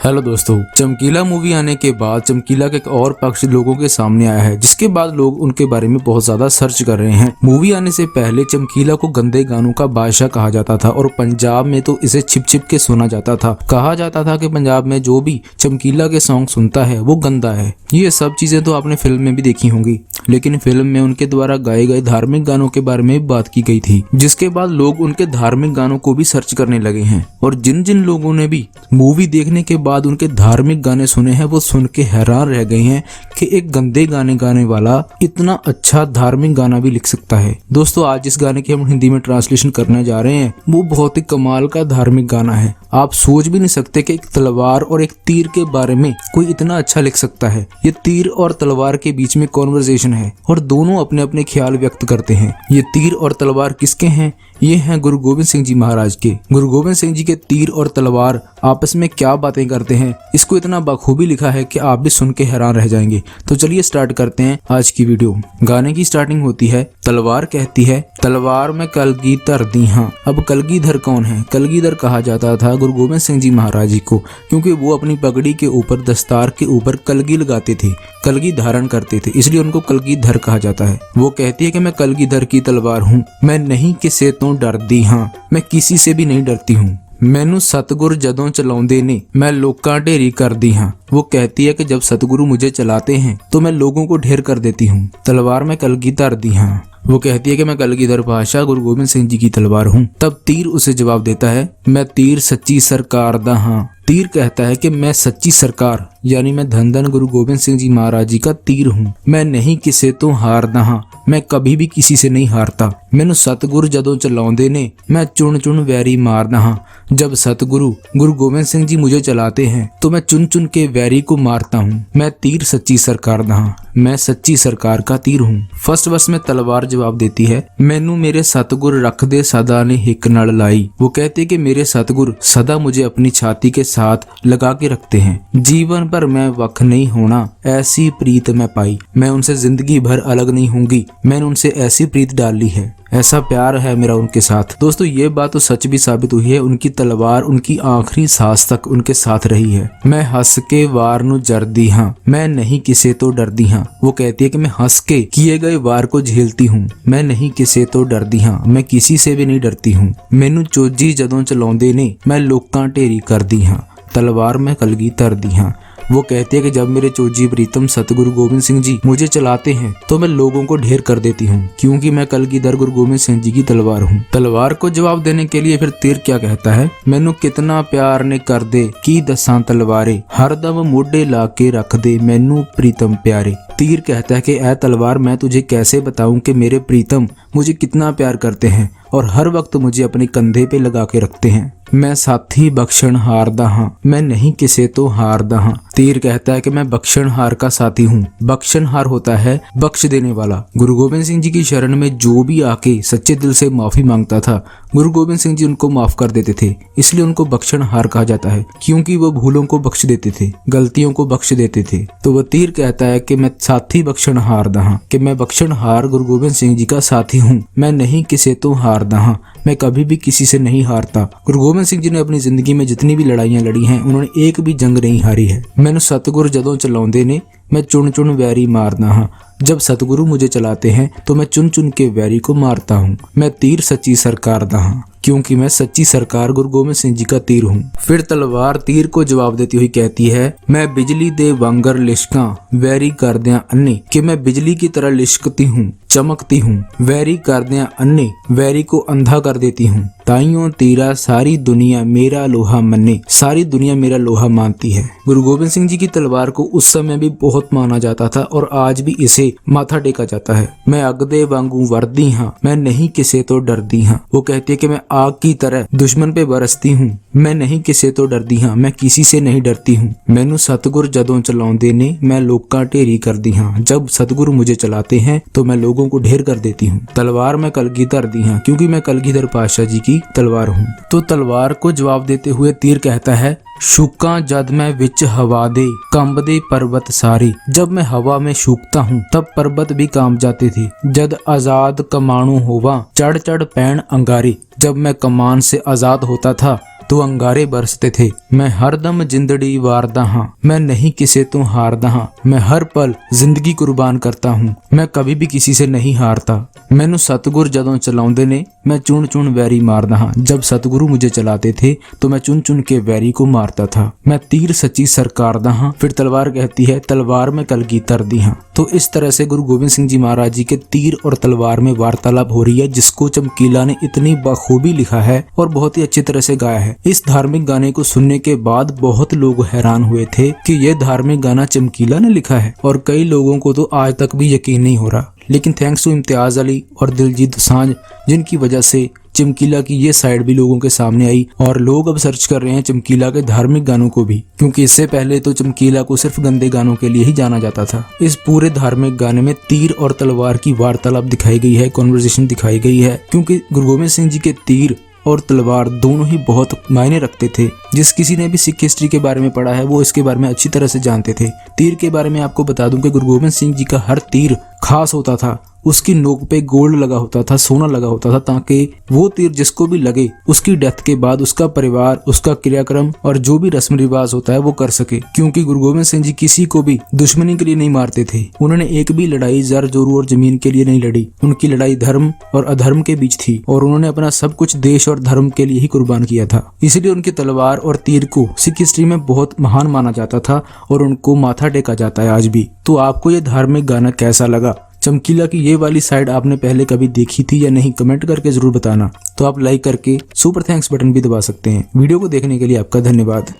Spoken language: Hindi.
हेलो दोस्तों, चमकीला मूवी आने के बाद चमकीला का एक और पक्ष लोगों के सामने आया है, जिसके बाद लोग उनके बारे में बहुत ज्यादा सर्च कर रहे हैं। मूवी आने से पहले चमकीला को गंदे गानों का बादशाह कहा जाता था और पंजाब में तो इसे छिप छिप के सुना जाता था। कहा जाता था कि पंजाब में जो भी चमकीला के सॉन्ग सुनता है वो गंदा है। ये सब चीजें तो आपने फिल्म में भी देखी होंगी, लेकिन फिल्म में उनके द्वारा गाए गए धार्मिक गानों के बारे में बात की गई थी, जिसके बाद लोग उनके धार्मिक गानों को भी सर्च करने लगे हैं। और जिन जिन लोगों ने भी मूवी देखने के बाद उनके धार्मिक गाने सुने हैं वो सुन के हैरान रह गए हैं कि एक गंदे गाने गाने वाला इतना अच्छा धार्मिक गाना भी लिख सकता है। दोस्तों, आज जिस गाने की हम हिंदी में ट्रांसलेशन करने जा रहे हैं वो बहुत ही कमाल का धार्मिक गाना है। आप सोच भी नहीं सकते कि एक तलवार और एक तीर के बारे में कोई इतना अच्छा लिख सकता है। ये तीर और तलवार के बीच में कॉन्वर्सेशन है और दोनों अपने अपने ख्याल व्यक्त करते हैं। ये तीर और तलवार किसके हैं? ये हैं गुरु गोविंद सिंह जी महाराज के। गुरु गोविंद सिंह जी के तीर और तलवार आपस में क्या बातें करते हैं, इसको इतना बखूबी लिखा है कि आप भी सुन के हैरान रह जाएंगे। तो चलिए स्टार्ट करते हैं आज की वीडियो। गाने की स्टार्टिंग होती है, तलवार कहती है तलवार में कलगीधर दी हाँ। अब कलगीधर कौन है? कलगीधर कहा जाता था गुरु गोविंद सिंह जी महाराज जी को, क्योंकि वो अपनी पगड़ी के ऊपर दस्तार के ऊपर कलगी लगाते थे, कलगी धारण करते थे, इसलिए उनको कलगीधर कहा जाता है। वो कहती है कि मैं कलगीधर की तलवार हूँ, मैं नहीं किसी तो डरदी हाँ, मैं किसी से भी नहीं डरती हूँ। मैनू सतगुर जदों चलाउंदे ने मैं लोकां ढेरी कर दी हाँ। वो कहती है कि जब सतगुरु मुझे चलाते हैं तो मैं लोगों को ढेर कर देती हूँ। तलवार में कलगीधर दी हाँ। वो कहती है कि मैं कलगीधर बादशाह गुरु गोविंद सिंह जी की तलवार हूँ। तब तीर उसे जवाब देता है, मैं तीर सच्ची सरकार दा हाँ। तीर कहता है कि मैं सच्ची सरकार यानी मैं धन धन गुरु गोविंद सिंह जी महाराज जी का तीर हूँ। मैं नहीं किसे तो हारदा हाँ, मैं कभी भी किसी से नहीं हारता। मैनू सतगुरु जदों चलाउंदे ने मैं चुन चुन वैरी मारदा हाँ। जब सतगुरु गुरु गोविंद सिंह जी मुझे चलाते हैं तो मैं चुन चुन के वैरी को मारता हूँ। मैं तीर सच्ची सरकार दा हाँ, मैं सच्ची सरकार का तीर हूँ। फर्स्ट वर्स में तलवार जवाब देती है, मैनू मेरे सतगुर रख दे सदा ने हिक नल लाई। वो कहते कि मेरे सतगुर सदा मुझे अपनी छाती के साथ लगा के रखते हैं। जीवन पर मैं वख नहीं होना ऐसी प्रीत मैं पाई, मैं उनसे जिंदगी भर अलग नहीं होंगी, मैंने उनसे ऐसी प्रीत डाली है, ऐसा प्यार है मेरा उनके साथ। दोस्तों, ये बात तो सच भी साबित हुई है। उनकी तलवार उनकी आखिरी सांस तक उनके साथ रही है। मैं हंस के वार नू जरदी हाँ, मैं नहीं किसे तो डरदी हाँ। वो कहती है कि मैं हंस के किए गए वार को झेलती हूँ, मैं नहीं किसे तो डरदी हाँ, मैं किसी से भी नहीं डरती हूँ। मैनू चोजी जदों चलाउंदे ने मैं लोकां ढेरी कर दी हाँ, तलवार में कलगीधर दी हाँ। वो कहती है कि जब मेरे चोजी प्रीतम सतगुरु गोविंद सिंह जी मुझे चलाते हैं तो मैं लोगों को ढेर कर देती हूँ, क्योंकि मैं कलगीधर गुरु गोविंद सिंह जी की तलवार हूँ। तलवार को जवाब देने के लिए फिर तीर क्या कहता है, मैनू कितना प्यार ने कर दे की दसां तलवारे, हरदम मोढे ला के रख दे मैनू प्रीतम प्यारे। तीर कहता है कि ऐ तलवार, मैं तुझे कैसे बताऊं कि मेरे प्रीतम मुझे कितना प्यार करते हैं और हर वक्त मुझे अपने कंधे पे लगा के रखते हैं। मैं साथी बख्शण हारदा हाँ, मैं नहीं किसे तो हारदा हाँ। तीर कहता है कि मैं बख्शण हार का साथी हूँ। बख्शण हार होता है बख्श देने वाला। गुरु गोविंद सिंह जी की शरण में जो भी आके सच्चे दिल से माफी मांगता था, गुरु गोविंद सिंह जी उनको माफ कर देते थे, इसलिए उनको बख्शण हार कहा जाता है, क्योंकि वो भूलों को बख्श देते थे, गलतियों को बख्श देते थे। तो वह तीर कहता है कि मैं साथी बख्शण हार दहा, कि मैं बख्शण हार गुरु गोविंद सिंह जी का साथी हूँ। मैं नहीं किसे तो हार दहा, मैं कभी भी किसी से नहीं हारता। गुरु गोविंद सिंह जी ने अपनी जिंदगी में जितनी भी लड़ाइयां लड़ी हैं, उन्होंने एक भी जंग नहीं हारी है। मैनू सतगुर जदों चलाउंदे ने मैं चुन चुन वैरी मारदा हाँ। जब सतगुरु मुझे चलाते हैं तो मैं चुन चुन के वैरी को मारता हूँ। मैं तीर सच्ची सरकार दा हाँ, क्योंकि मैं सच्ची सरकार गुरु गोविंद सिंह जी का तीर हूँ। फिर तलवार तीर को जवाब देती हुई कहती है, मैं बिजली दे वांगर लिशका वैरी कर दिया अन्ने, कि मैं बिजली की तरह लिशकती हूँ, चमकती हूँ, वैरी कर दिया अन्ने, वैरी को अंधा कर देती हूँ। ताइयों तीरा सारी दुनिया मेरा लोहा मन्ने, सारी दुनिया मेरा लोहा मानती है। गुरु गोविंद सिंह जी की तलवार को उस समय भी बहुत माना जाता था और आज भी इसे माथा टेका जाता है। मैं अगदे वांगू वर्दी हाँ, मैं नहीं किसे तो डरदी हाँ। वो कहती है कि मैं आग की तरह दुश्मन पे बरसती हूँ, मैं नहीं किसे तो डरदी हाँ, मैं किसी से नहीं डरती हूँ। मैनू सतगुर जदों चलाउंदे ने मैं लोकां ढेरी कर दी हाँ, जब सतगुरु मुझे चलाते हैं तो मैं लोगों को ढेर कर देती हूँ। तलवार में कलगीधर दी हाँ, क्योंकि मैं कलगीधर पातशाह जी की तलवार हूँ। तो तलवार को जवाब देते हुए तीर कहता है, शूका जद मैं विच हवा दे कंबदे पर्वत सारे, जब मैं हवा में शूकता हूँ तब पर्वत भी कांप जाते थे। जद आजाद कमाणु होवा चढ़ चढ़ पैण अंगारे, जब मैं कमान से आजाद होता था तो अंगारे बरसते थे। मैं हरदम जिंदड़ी वारदा हाँ, मैं नहीं किसे तो हारदा हाँ, मैं हर पल जिंदगी कुर्बान करता हूँ, मैं कभी भी किसी से नहीं हारता। मैनू सतगुर जदों चलाउंदे ने, मैं चुन चुन वैरी मारदा हाँ। जब सतगुरु मुझे चलाते थे तो मैं चुन चुन के वैरी को मारता था। मैं तीर सच्ची सरकार दा हाँ। फिर तलवार कहती है तलवार में कलगी तर दी हाँ। तो इस तरह से गुरु गोविंद सिंह जी महाराज जी के तीर और तलवार में वार्तालाप हो रही है, जिसको चमकीला ने इतनी बखूबी लिखा है और बहुत ही अच्छी तरह से गाया है। इस धार्मिक गाने को सुनने के बाद बहुत लोग हैरान हुए थे कि यह धार्मिक गाना चमकीला ने लिखा है, और कई लोगों को तो आज तक भी यकीन नहीं हो रहा। लेकिन थैंक्स टू इम्तियाज अली और दिलजीत दोसांझ, जिनकी वजह से चमकीला की ये साइड भी लोगों के सामने आई और लोग अब सर्च कर रहे हैं चमकीला के धार्मिक गानों को भी, क्योंकि इससे पहले तो चमकीला को सिर्फ गंदे गानों के लिए ही जाना जाता था। इस पूरे धार्मिक गाने में तीर और तलवार की वार्तालाप दिखाई गई है, कॉन्वर्सेशन दिखाई गई है, क्योंकि गुरु गोविंद सिंह जी के तीर और तलवार दोनों ही बहुत मायने रखते थे। जिस किसी ने भी सिख हिस्ट्री के बारे में पढ़ा है वो इसके बारे में अच्छी तरह से जानते थे। तीर के बारे में आपको बता दूं कि गुरु गोविंद सिंह जी का हर तीर खास होता था। उसकी नोक पे गोल्ड लगा होता था, सोना लगा होता था, ताकि वो तीर जिसको भी लगे उसकी डेथ के बाद उसका परिवार, उसका क्रियाक्रम और जो भी रस्म रिवाज होता है वो कर सके। क्योंकि गुरु गोविंद सिंह जी किसी को भी दुश्मनी के लिए नहीं मारते थे। उन्होंने एक भी लड़ाई जर जोरू और जमीन के लिए नहीं लड़ी। उनकी लड़ाई धर्म और अधर्म के बीच थी और उन्होंने अपना सब कुछ देश और धर्म के लिए ही कुर्बान किया था। इसलिए उनकी तलवार और तीर को सिख हिस्ट्री में बहुत महान माना जाता था और उनको माथा टेका जाता है आज भी। तो आपको ये धार्मिक गाना कैसा लगा? चमकीला की ये वाली साइड आपने पहले कभी देखी थी या नहीं? कमेंट करके जरूर बताना। तो आप लाइक करके सुपर थैंक्स बटन भी दबा सकते हैं। वीडियो को देखने के लिए आपका धन्यवाद।